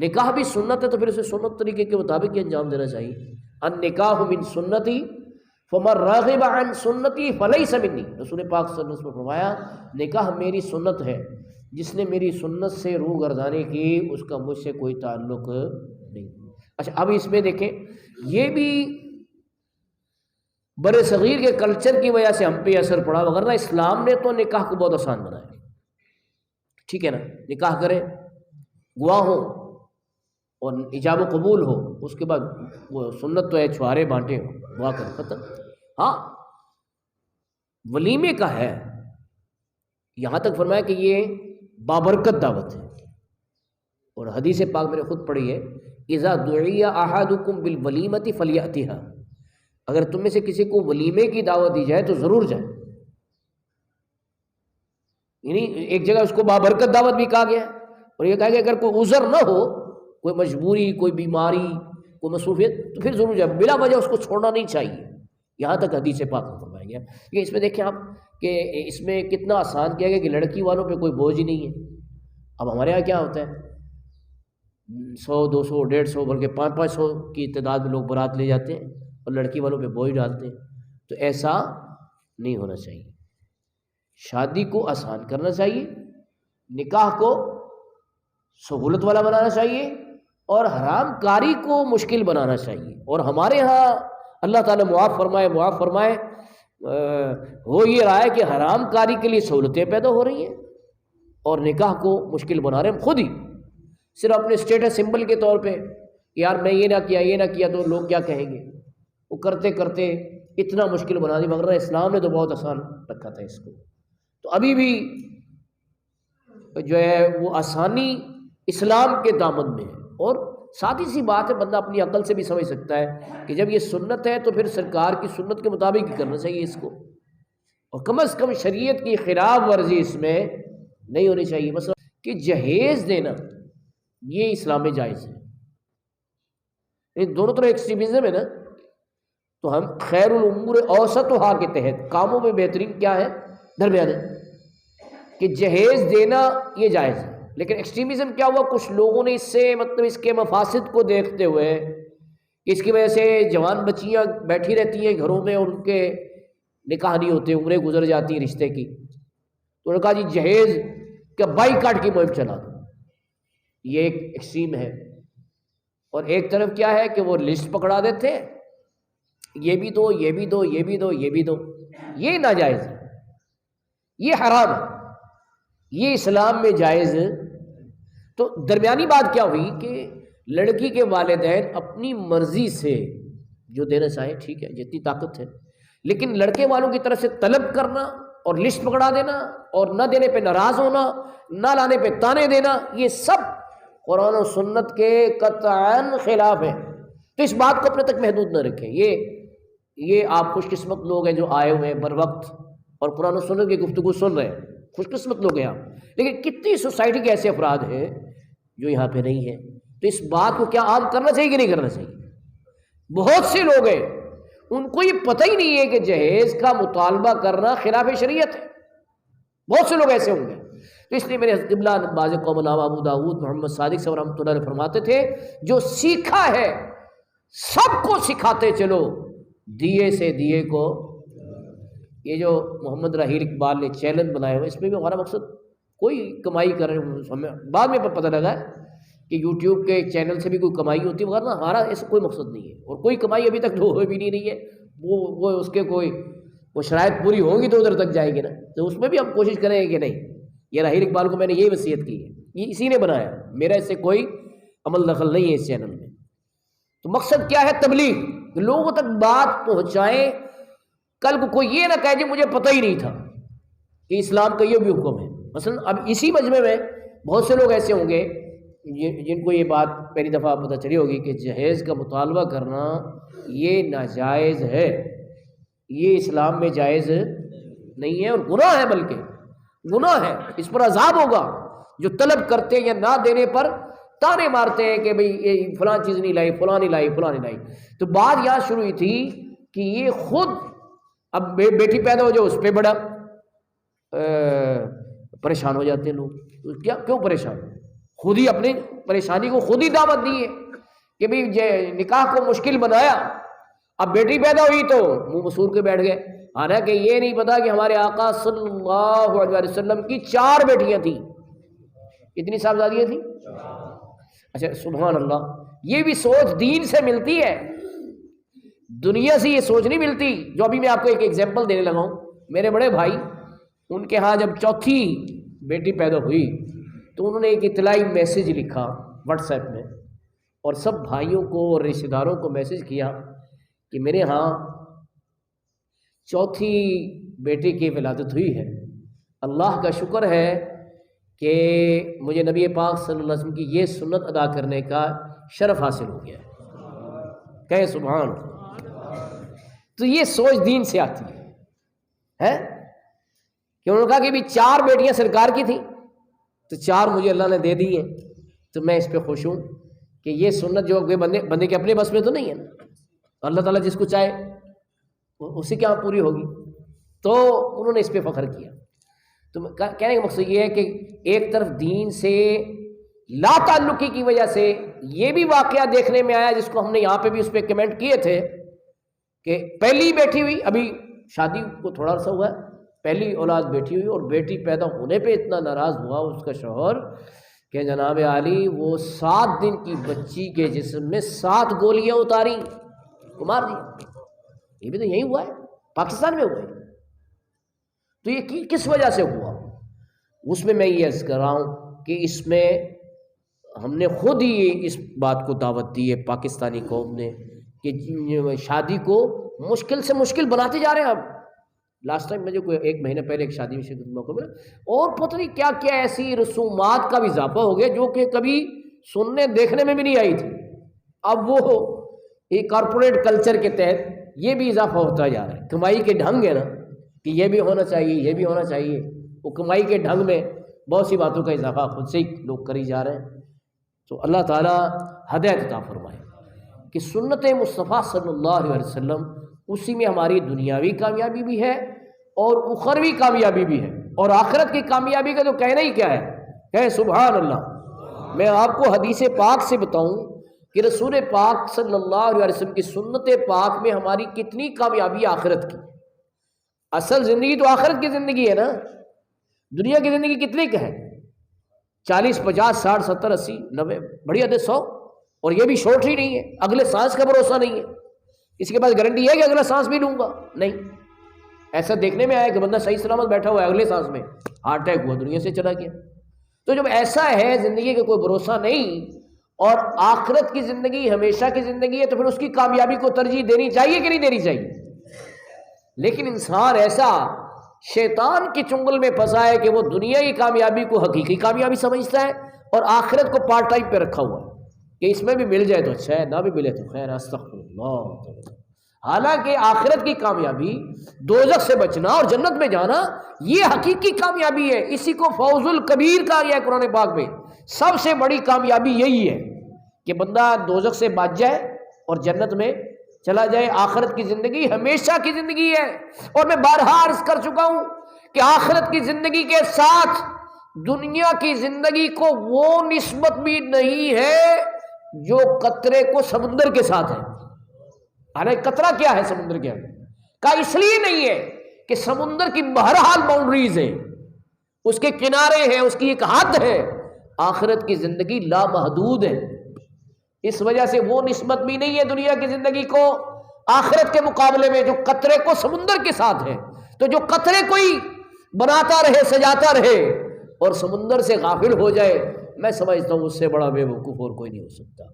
نکاح بھی سنت ہے تو پھر اسے سنت طریقے کے مطابق ہی انجام دینا چاہیے. النکاح من سنتی فمن راغب عن سنتی فلیس منی. رسول پاک صلی اللہ علیہ وسلم نے فرمایا نکاح میری سنت ہے، جس نے میری سنت سے روح گردانی کی اس کا مجھ سے کوئی تعلق نہیں. اچھا اب اس میں دیکھیں، یہ بھی بر صغیر کے کلچر کی وجہ سے ہم پہ اثر پڑا، وغیرہ اسلام نے تو نکاح کو بہت آسان بنایا. ٹھیک ہے نا، نکاح کریں، گواہ ہو اور ایجاب و قبول ہو، اس کے بعد وہ سنت تو ہے چھوارے بانٹے دعا کر ختم. ہاں ولیمے کا ہے، یہاں تک فرمایا کہ یہ بابرکت دعوت ہے. اور حدیث پاک میں نے خود پڑھی ہے، اذا دعی احدکم بالولیمۃ فلیأتها، اگر تم میں سے کسی کو ولیمے کی دعوت دی جائے تو ضرور جائے. یعنی ایک جگہ اس کو بابرکت دعوت بھی کہا گیا ہے، اور یہ کہا گیا اگر کوئی عذر نہ ہو، کوئی مجبوری، کوئی بیماری، کوئی مصروفیت، تو پھر ضرور جائے، بلا وجہ اس کو چھوڑنا نہیں چاہیے. یہاں تک حدیث پاک میں فرمایا گیا. یہ اس میں دیکھیں آپ کہ اس میں کتنا آسان کیا گیا کہ لڑکی والوں پہ کوئی بوجھ ہی نہیں ہے. اب ہمارے یہاں کیا ہوتا ہے، 100 200 150 بلکہ 500 کی تعداد میں لوگ بارات لے جاتے ہیں اور لڑکی والوں پہ بوجھ ڈالتے ہیں. تو ایسا نہیں ہونا چاہیے. شادی کو آسان کرنا چاہیے، نکاح کو سہولت والا بنانا چاہیے، اور حرام کاری کو مشکل بنانا چاہیے. اور ہمارے ہاں اللہ تعالیٰ معاف فرمائے ہو یہ رہا ہے کہ حرام کاری کے لیے سہولتیں پیدا ہو رہی ہیں اور نکاح کو مشکل بنا رہے ہیں خود ہی، صرف اپنے اسٹیٹس سمبل کے طور پہ. یار میں یہ نہ کیا تو لوگ کیا کہیں گے، وہ کرتے کرتے اتنا مشکل بنا دی. مگر اسلام نے تو بہت آسان رکھا تھا اس کو. تو ابھی بھی جو ہے وہ آسانی اسلام کے دامن میں ہے. اور ساتھ ہی سی بات ہے، بندہ اپنی عقل سے بھی سمجھ سکتا ہے کہ جب یہ سنت ہے تو پھر سرکار کی سنت کے مطابق ہی کرنا چاہیے اس کو، اور کم از کم شریعت کی خلاف ورزی اس میں نہیں ہونی چاہیے. مثلا کہ جہیز دینا یہ اسلام میں جائز ہے. ان دونوں طرح ایکسٹریمزم ہے نا، تو ہم خیر الامور اوسطھا کے تحت کاموں میں بہترین کیا ہے، درمیانے، کہ جہیز دینا یہ جائز ہے. لیکن ایکسٹریمزم کیا ہوا، کچھ لوگوں نے اس سے مطلب اس کے مفاسد کو دیکھتے ہوئے، اس کی وجہ سے جوان بچیاں بیٹھی رہتی ہیں گھروں میں اور ان کے نکاح نہیں ہوتے، عمریں گزر جاتی ہیں رشتے کی، تو انہوں نے کہا جی جہیز کا بائیکاٹ کی مہم چلا دو. یہ ایک ایکسٹریم ہے. اور ایک طرف کیا ہے کہ وہ لسٹ پکڑا دیتے ہیں، یہ بھی دو، یہ بھی دو، یہ بھی دو، یہ بھی دو. یہ ناجائز ہے، یہ حرام ہے، یہ اسلام میں جائز. تو درمیانی بات کیا ہوئی کہ لڑکی کے والدین اپنی مرضی سے جو دینا چاہیں ٹھیک ہے، جتنی طاقت ہے، لیکن لڑکے والوں کی طرف سے طلب کرنا اور لسٹ پکڑا دینا اور نہ دینے پہ ناراض ہونا، نہ لانے پہ تانے دینا، یہ سب قرآن و سنت کے قطعاً خلاف ہے. تو اس بات کو اپنے تک محدود نہ رکھیں. یہ آپ خوش قسمت لوگ ہیں جو آئے ہوئے ہیں بر وقت اور قرآن و سنت کی گفتگو سن رہے ہیں، خوش قسمت لوگ ہیں آپ. لیکن کتنی سوسائٹی کے ایسے افراد ہیں جو یہاں پہ نہیں ہیں. تو اس بات کو کیا عام کرنا چاہیے کہ نہیں کرنا چاہیے؟ بہت سے لوگ ہیں ان کو یہ پتہ ہی نہیں ہے کہ جہیز کا مطالبہ کرنا خلاف شریعت ہے. بہت سے لوگ ایسے ہوں گے. تو اس لیے میرے حضرت قبلہ باز قوم علامہ ابو داؤد محمد صادق صاحب رحمۃ اللہ علیہ فرماتے تھے، جو سیکھا ہے سب کو سکھاتے چلو، دیے سے دیے کو. یہ جو محمد راحیل اقبال نے چیلنج بنایا ہوا، اس میں بھی ہمارا مقصد کوئی کمائی کر رہے ہیں، ہمیں بعد میں پتہ لگا کہ یوٹیوب کے چینل سے بھی کوئی کمائی ہوتی ہے، مگر ہمارا ایسا کوئی مقصد نہیں ہے، اور کوئی کمائی ابھی تک ہو بھی نہیں رہی ہے. وہ اس کے کوئی وہ شرائط پوری ہوں گی تو ادھر تک جائے گی نا. تو اس میں بھی ہم کوشش کریں گے کہ نہیں. یہ راحیل اقبال کو میں نے یہی وصیت کی ہے، یہ اسی نے بنایا، میرا اس سے کوئی عمل دخل نہیں ہے اس چینل میں. تو مقصد کیا ہے؟ تبلیغ، لوگوں تک بات پہنچائیں. کل کو کوئی یہ نہ کہے جی مجھے پتہ ہی نہیں تھا کہ اسلام کا یہ بھی حکم ہے. مثلا اب اسی مجمع میں بہت سے لوگ ایسے ہوں گے جن کو یہ بات پہلی دفعہ پتہ چلی ہوگی کہ جہیز کا مطالبہ کرنا یہ ناجائز ہے، یہ اسلام میں جائز نہیں ہے اور گناہ ہے، بلکہ گناہ ہے، اس پر عذاب ہوگا. جو طلب کرتے ہیں یا نہ دینے پر تانے مارتے ہیں کہ بھئی یہ فلاں چیز نہیں لائی، فلاں نہیں لائی، فلاں نہیں لائی. تو بات یہاں شروع ہوئی تھی کہ یہ خود اب بیٹی پیدا ہو جائے اس پہ بڑا پریشان ہو جاتے ہیں لوگ. کیا کیوں پریشان؟ خود ہی اپنی پریشانی کو خود ہی دعوت دی ہے کہ بھی نکاح کو مشکل بنایا. اب بیٹی پیدا ہوئی تو منہ مسور کے بیٹھ گئے، حالانکہ یہ نہیں پتا کہ ہمارے آقا صلی اللہ علیہ وسلم کی 4 بیٹیاں تھیں. کتنی صاحبزادیاں تھیں؟ اچھا سبحان اللہ. یہ بھی سوچ دین سے ملتی ہے، دنیا سے یہ سوچ نہیں ملتی. جو ابھی میں آپ کو ایک ایگزامپل دینے لگا ہوں، میرے بڑے بھائی، ان کے ہاں جب 4تھی بیٹی پیدا ہوئی تو انہوں نے ایک اطلاعی میسج لکھا واٹس ایپ میں، اور سب بھائیوں کو اور رشتہ داروں کو میسج کیا کہ میرے ہاں 4تھی بیٹے کی ولادت ہوئی ہے. اللہ کا شکر ہے کہ مجھے نبی پاک صلی اللہ علیہ وسلم کی یہ سنت ادا کرنے کا شرف حاصل ہو گیا ہے. کہے سبحان اللہ. تو یہ سوچ دین سے آتی ہے کہ انہوں نے کہا کہ بھی 4 بیٹیاں سرکار کی تھیں تو 4 مجھے اللہ نے دے دی ہیں، تو میں اس پہ خوش ہوں کہ یہ سنت جو بندے کے اپنے بس میں تو نہیں ہے نا. اللہ تعالیٰ جس کو چاہے اسی کے یہاں پوری ہوگی. تو انہوں نے اس پہ فخر کیا. تو کہنے کا مقصد یہ ہے کہ ایک طرف دین سے لا تعلقی کی وجہ سے یہ بھی واقعہ دیکھنے میں آیا، جس کو ہم نے یہاں پہ بھی اس پہ کمنٹ کیے تھے کہ پہلی بیٹی ہوئی، ابھی شادی کو تھوڑا عرصہ ہوا ہے، پہلی اولاد بیٹی ہوئی، اور بیٹی پیدا ہونے پہ اتنا ناراض ہوا اس کا شوہر کہ جناب عالی وہ 7 دن کی بچی کے جسم میں 7 گولیاں اتاری، مار دی. یہ بھی تو یہی ہوا ہے، پاکستان میں ہوا ہے. تو یہ کس وجہ سے ہوا؟ اس میں یہ عرض کر رہا ہوں کہ اس میں ہم نے خود ہی اس بات کو دعوت دی ہے پاکستانی قوم نے کہ شادی کو مشکل سے مشکل بناتے جا رہے ہیں. اب لاسٹ ٹائم مجھے کوئی 1 مہینے پہلے ایک شادی میں شرکت موقع ملا، اور پتہ نہیں کیا کیا ایسی رسومات کا بھی اضافہ ہو گیا جو کہ کبھی سننے دیکھنے میں بھی نہیں آئی تھی. اب وہ ایک کارپوریٹ کلچر کے تحت یہ بھی اضافہ ہوتا جا رہا ہے. کمائی کے ڈھنگ ہے نا کہ یہ بھی ہونا چاہیے، یہ بھی ہونا چاہیے. وہ کمائی کے ڈھنگ میں بہت سی باتوں کا اضافہ خود سے ہی لوگ کری جا رہے ہیں. تو اللہ تعالیٰ ہدایت عطا فرمائے کہ سنت مصطفیٰ صلی اللہ علیہ وسلم، اسی میں ہماری دنیاوی کامیابی بھی ہے اور اخروی کامیابی بھی ہے، اور آخرت کی کامیابی کا تو کہنا ہی کیا ہے. کہے سبحان اللہ. میں آپ کو حدیث پاک سے بتاؤں کہ رسول پاک صلی اللہ علیہ وسلم کی سنت پاک میں ہماری کتنی کامیابی آخرت کی. اصل زندگی تو آخرت کی زندگی ہے نا. دنیا کی زندگی کتنے کا ہے؟ 40 50 60 70 80 90 بڑی حد 100. اور یہ بھی شارٹ ہی نہیں ہے. اگلے سانس کا بھروسہ نہیں ہے. اس کے پاس گارنٹی ہے کہ اگلا سانس بھی لوں گا؟ نہیں. ایسا دیکھنے میں آیا کہ بندہ صحیح سلامت بیٹھا ہوا ہے، اگلے سانس میں ہارٹ اٹیک ہوا، دنیا سے چلا گیا. تو جب ایسا ہے زندگی کا کوئی بھروسہ نہیں اور آخرت کی زندگی ہمیشہ کی زندگی ہے، تو پھر اس کی کامیابی کو ترجیح دینی چاہیے کہ نہیں دینی چاہیے؟ لیکن انسان ایسا شیطان کی چنگل میں پھنسا ہے کہ وہ دنیا کی کامیابی کو حقیقی کامیابی سمجھتا ہے اور آخرت کو پارٹ ٹائم پہ رکھا ہوا ہے کہ اس میں بھی مل جائے تو اچھا ہے، نہ بھی ملے تو خیر. استغفر اللہ. حالانکہ آخرت کی کامیابی دوزخ سے بچنا اور جنت میں جانا یہ حقیقی کامیابی ہے. اسی کو فوز الکبیر کہا گیا ہے قرآن پاک میں. سب سے بڑی کامیابی یہی ہے کہ بندہ دوزخ سے بچ جائے اور جنت میں چلا جائے. آخرت کی زندگی ہمیشہ کی زندگی ہے. اور میں بارہا عرض کر چکا ہوں کہ آخرت کی زندگی کے ساتھ دنیا کی زندگی کو وہ نسبت بھی نہیں ہے جو قطرے کو سمندر کے ساتھ ہے. ارے قطرہ کیا ہے سمندر کے اندر کا؟ اس لیے نہیں ہے کہ سمندر کی بہرحال باؤنڈریز ہیں، اس کے کنارے ہیں، اس کی ایک حد ہے. آخرت کی زندگی لامحدود ہے. اس وجہ سے وہ نسبت بھی نہیں ہے دنیا کی زندگی کو آخرت کے مقابلے میں جو قطرے کو سمندر کے ساتھ ہے. تو جو قطرے کوئی بناتا رہے، سجاتا رہے اور سمندر سے غافل ہو جائے، میں سمجھتا ہوں اس سے بڑا بے وقوف اور کوئی نہیں ہو سکتا.